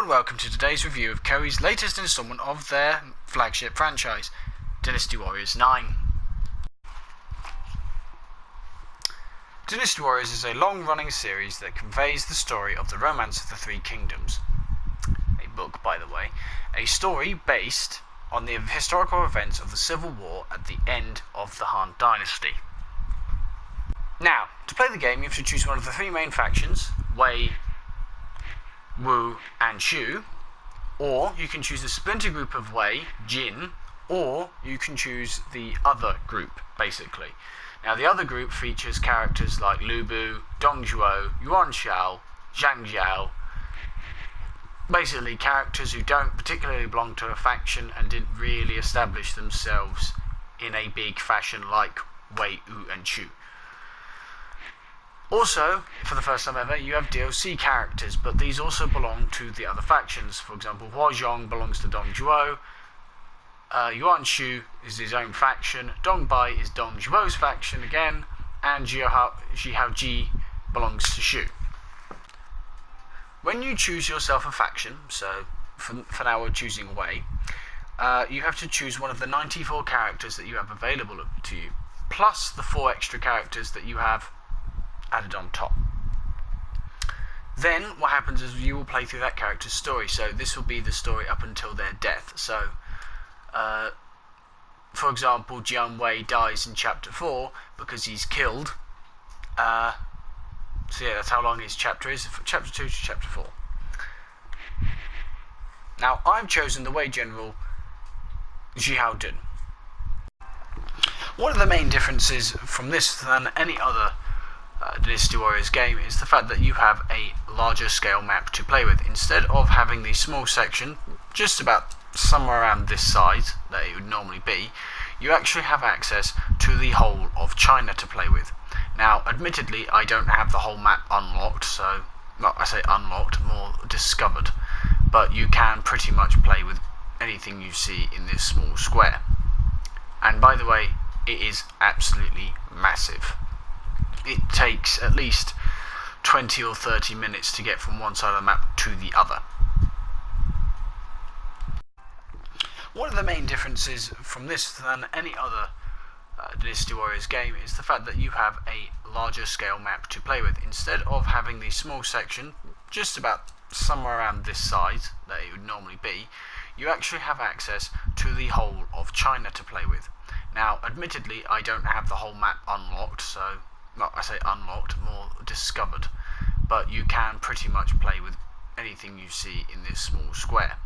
and welcome to today's review of Koei's latest installment of their flagship franchise, Dynasty Warriors 9. Dynasty Warriors is a long-running series that conveys the story of the Romance of the Three Kingdoms, a book by the way, a story based on the historical events of the Civil War at the end of the Han Dynasty. Now, to play the game you have to choose one of the three main factions, Wei, Wu and Shu, or you can choose a splinter group of Wei, Jin, or you can choose the other group, basically. Now the other group features characters like Lu Bu, Dong Zhuo, Yuan Shao, Zhang Jiao, basically characters who don't particularly belong to a faction and didn't really establish themselves in a big fashion like Wei, Wu and Shu. Also, for the first time ever, you have DLC characters, but these also belong to the other factions. For example, Hua Zhong belongs to Dong Zhuo, Yuan Shu is his own faction, Dong Bai is Dong Zhuo's faction again, and Zhihao Ji belongs to Shu. When you choose yourself a faction, so for now we're choosing Wei, you have to choose one of the 94 characters that you have available to you, plus the 4 extra characters that you have added on top. Then what happens is you will play through that character's story, so this will be the story up until their death. So for example, Jian Wei dies in chapter 4 because he's killed, so yeah, that's how long his chapter is, from chapter 2 to chapter 4. Now I've chosen the Wei General Zhihao Dun. One of the main differences from this than any other Dynasty Warriors game is the fact that you have a larger scale map to play with. Instead of having the small section just about somewhere around this size that it would normally be, you actually have access to the whole of China to play with. Now admittedly I don't have the whole map unlocked, so, well, I say unlocked, more discovered, but you can pretty much play with anything you see in this small square. And by the way, it is absolutely massive. It takes at least 20 or 30 minutes to get from one side of the map to the other. One of the main differences from this than any other Dynasty Warriors game is the fact that you have a larger scale map to play with. Instead of having the small section just about somewhere around this size that it would normally be, you actually have access to the whole of China to play with. Now admittedly I don't have the whole map unlocked, so, well, I say unlocked, more discovered, but you can pretty much play with anything you see in this small square.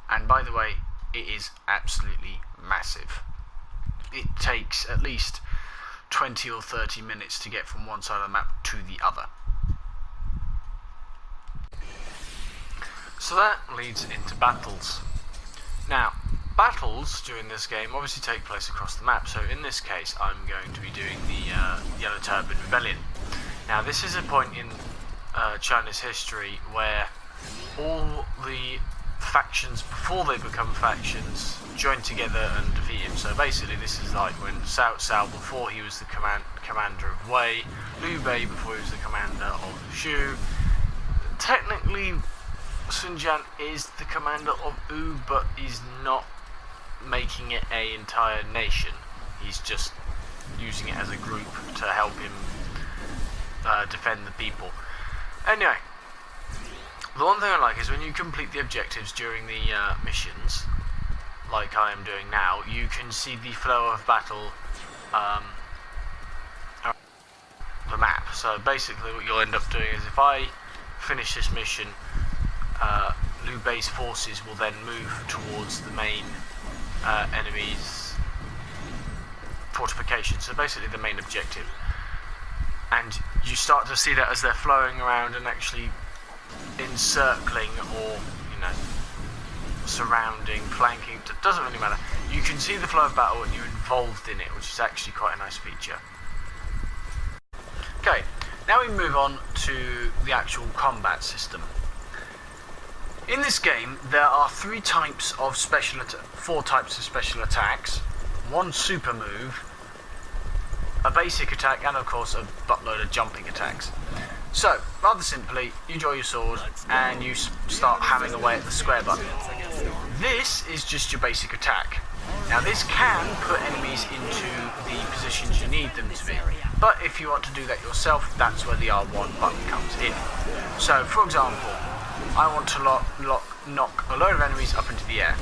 And by the way, it is absolutely massive. It takes at least 20 or 30 minutes to get from one side of the map to the other. So that leads into battles. Now, battles during this game obviously take place across the map, so in this case I'm going to be doing the Yellow Turban Rebellion. Now this is a point in China's history where all the factions before they become factions join together and defeat him. So basically this is like when Cao Cao, before he was the commander of Wei, Liu Bei before he was the commander of Shu. Technically Sun Jian is the commander of Wu, but he's not making it an entire nation. He's just using it as a group to help him defend the people. Anyway, the one thing I like is when you complete the objectives during the missions, like I am doing now, you can see the flow of battle around the map. So basically what you'll end up doing is if I finish this mission, Liu Bei's forces will then move towards the main enemy's fortification, so basically the main objective, and you start to see that as they're flowing around and actually encircling or, you know, surrounding, flanking, it doesn't really matter. You can see the flow of battle and you're involved in it, which is actually quite a nice feature. Okay, now we move on to the actual combat system. In this game, there are 4 types of special attacks, 1 super move, a basic attack, and of course a buttload of jumping attacks. So, rather simply, you draw your sword and you start hammering away at the square button. This is just your basic attack. Now this can put enemies into the positions you need them to be, but if you want to do that yourself, that's where the R1 button comes in. So, for example, I want to knock a load of enemies up into the air.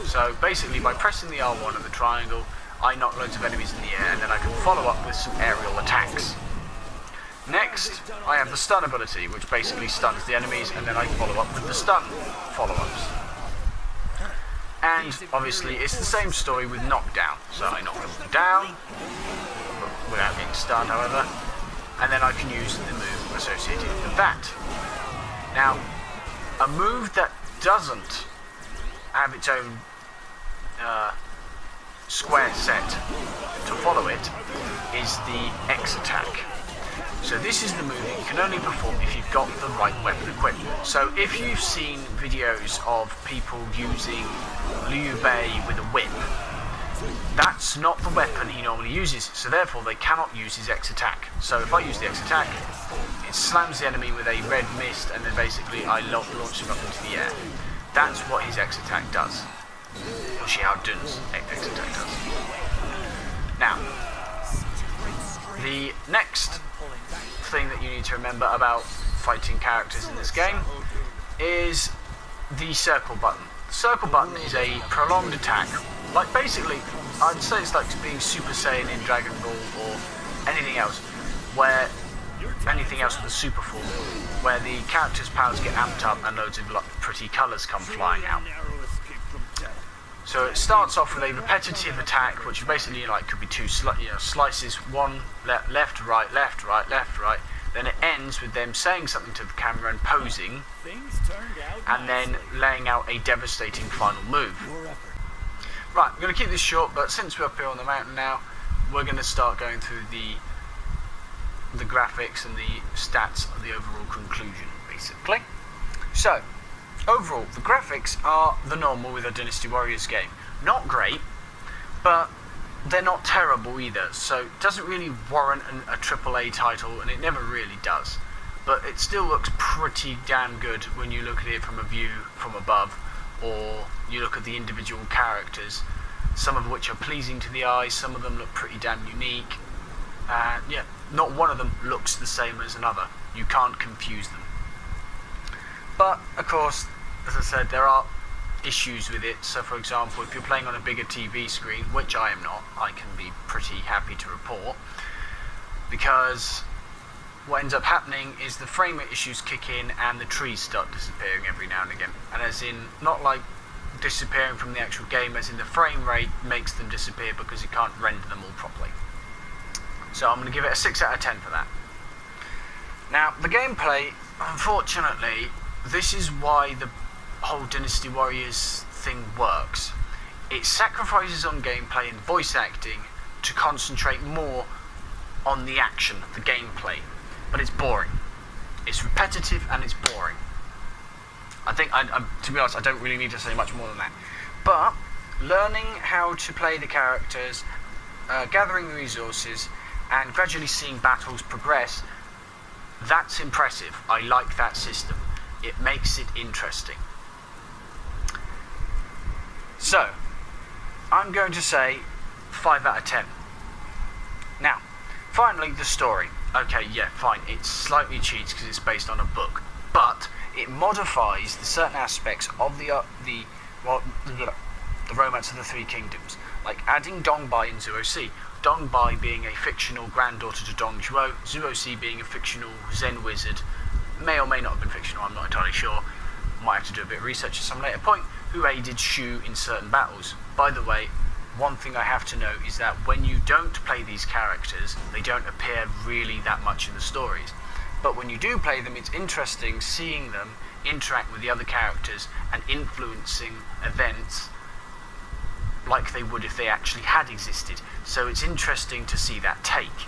So basically, by pressing the R1 and the triangle, I knock loads of enemies in the air, and then I can follow up with some aerial attacks. Next, I have the stun ability, which basically stuns the enemies, and then I follow up with the stun follow-ups. And obviously, it's the same story with knockdown. So I knock them down, without getting stunned, however, and then I can use the move associated with that. Now, a move that doesn't have its own square set to follow it is the X attack. So this is the move that you can only perform if you've got the right weapon equipped. So if you've seen videos of people using Liu Bei with a whip, that's not the weapon he normally uses, so therefore they cannot use his X attack. So if I use the X attack, it slams the enemy with a red mist, and then basically I launch him up into the air. That's what his X attack does. Or Xiaodun's X attack does. Now, the next thing that you need to remember about fighting characters in this game is the circle button. The circle button is a prolonged attack. Like basically, I'd say it's like being Super Saiyan in Dragon Ball or anything else with a super form, where the character's powers get amped up and loads of pretty colours come flying out. So it starts off with a repetitive attack, which basically could be two slices, one left, right, left, right, left, right. Then it ends with them saying something to the camera and posing, and then laying out a devastating final move. Right, I'm going to keep this short, but since we're up here on the mountain now, we're going to start going through the graphics and the stats of the overall conclusion, basically. So, overall, the graphics are the normal with a Dynasty Warriors game. Not great, but they're not terrible either, so it doesn't really warrant a AAA title, and it never really does. But it still looks pretty damn good when you look at it from a view from above, or you look at the individual characters, some of which are pleasing to the eye, some of them look pretty damn unique, and yeah, not one of them looks the same as another. You can't confuse them. But, of course, as I said, there are issues with it. So, for example, if you're playing on a bigger TV screen, which I am not, I can be pretty happy to report, because what ends up happening is the frame rate issues kick in and the trees start disappearing every now and again. And as in, not like disappearing from the actual game, as in the frame rate makes them disappear because you can't render them all properly. So I'm going to give it a 6 out of 10 for that. Now, the gameplay, unfortunately, this is why the whole Dynasty Warriors thing works. It sacrifices on gameplay and voice acting to concentrate more on the action, the gameplay. But it's boring. It's repetitive and it's boring. I think, to be honest, I don't really need to say much more than that. But learning how to play the characters, gathering the resources, and gradually seeing battles progress, that's impressive. I like that system. It makes it interesting. So, I'm going to say 5 out of 10. Now, finally, the story. Okay, yeah, fine, it slightly cheats because it's based on a book, but it modifies the certain aspects of the Romance of the Three Kingdoms, like adding Dongbai and Zuo-Si. Dongbai being a fictional granddaughter to Dong Zhuo, Zuo-Si being a fictional Zen wizard, may or may not have been fictional, I'm not entirely sure, might have to do a bit of research at some later point, who aided Shu in certain battles. By the way, one thing I have to note is that when you don't play these characters, they don't appear really that much in the stories. But when you do play them, it's interesting seeing them interact with the other characters and influencing events like they would if they actually had existed. So it's interesting to see that take.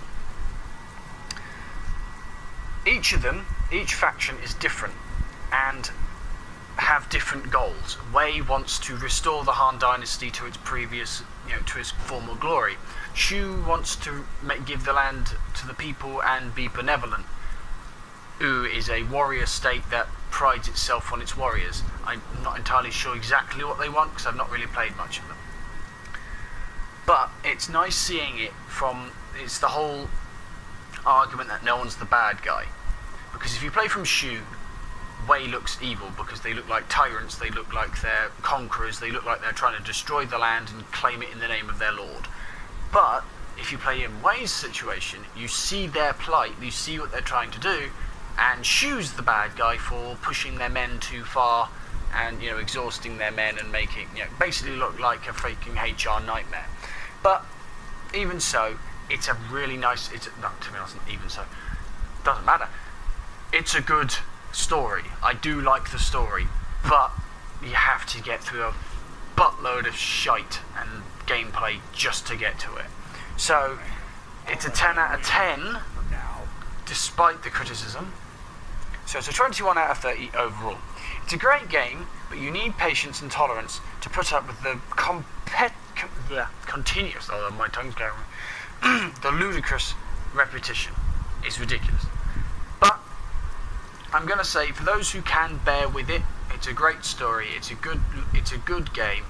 Each of them, each faction is different, and have different goals. Wei wants to restore the Han Dynasty to its previous, to its former glory. Shu wants to give the land to the people and be benevolent. Wu is a warrior state that prides itself on its warriors. I'm not entirely sure exactly what they want because I've not really played much of them. But it's nice seeing it it's the whole argument that no one's the bad guy. Because if you play from Shu, Wei looks evil because they look like tyrants, they look like they're conquerors, they look like they're trying to destroy the land and claim it in the name of their lord. But if you play in Wei's situation, you see their plight, you see what they're trying to do, and Shu's the bad guy for pushing their men too far and exhausting their men and making basically look like a freaking HR nightmare. But even so, it's a really nice. To be honest, even so, doesn't matter. It's a good story. I do like the story, but you have to get through a buttload of shite and gameplay just to get to it. So it's a 10 out of 10, despite the criticism. So it's a 21 out of 30 overall. It's a great game, but you need patience and tolerance to put up with the continuous, although my tongue's going, the ludicrous repetition. It's ridiculous. But I'm going to say, for those who can bear with it, it's a great story. It's a good game.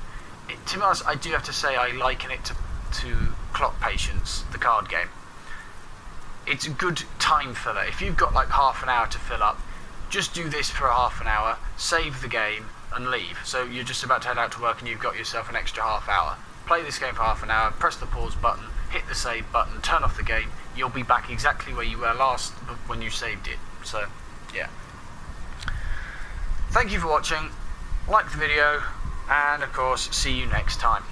To be honest, I do have to say I liken it to Clock Patience, the card game. It's a good time filler. If you've got like half an hour to fill up, just do this for a half an hour, save the game, and leave. So you're just about to head out to work and you've got yourself an extra half hour. Play this game for half an hour, press the pause button, hit the save button, turn off the game. You'll be back exactly where you were last when you saved it. So, yeah. Thank you for watching. Like the video, and of course, see you next time.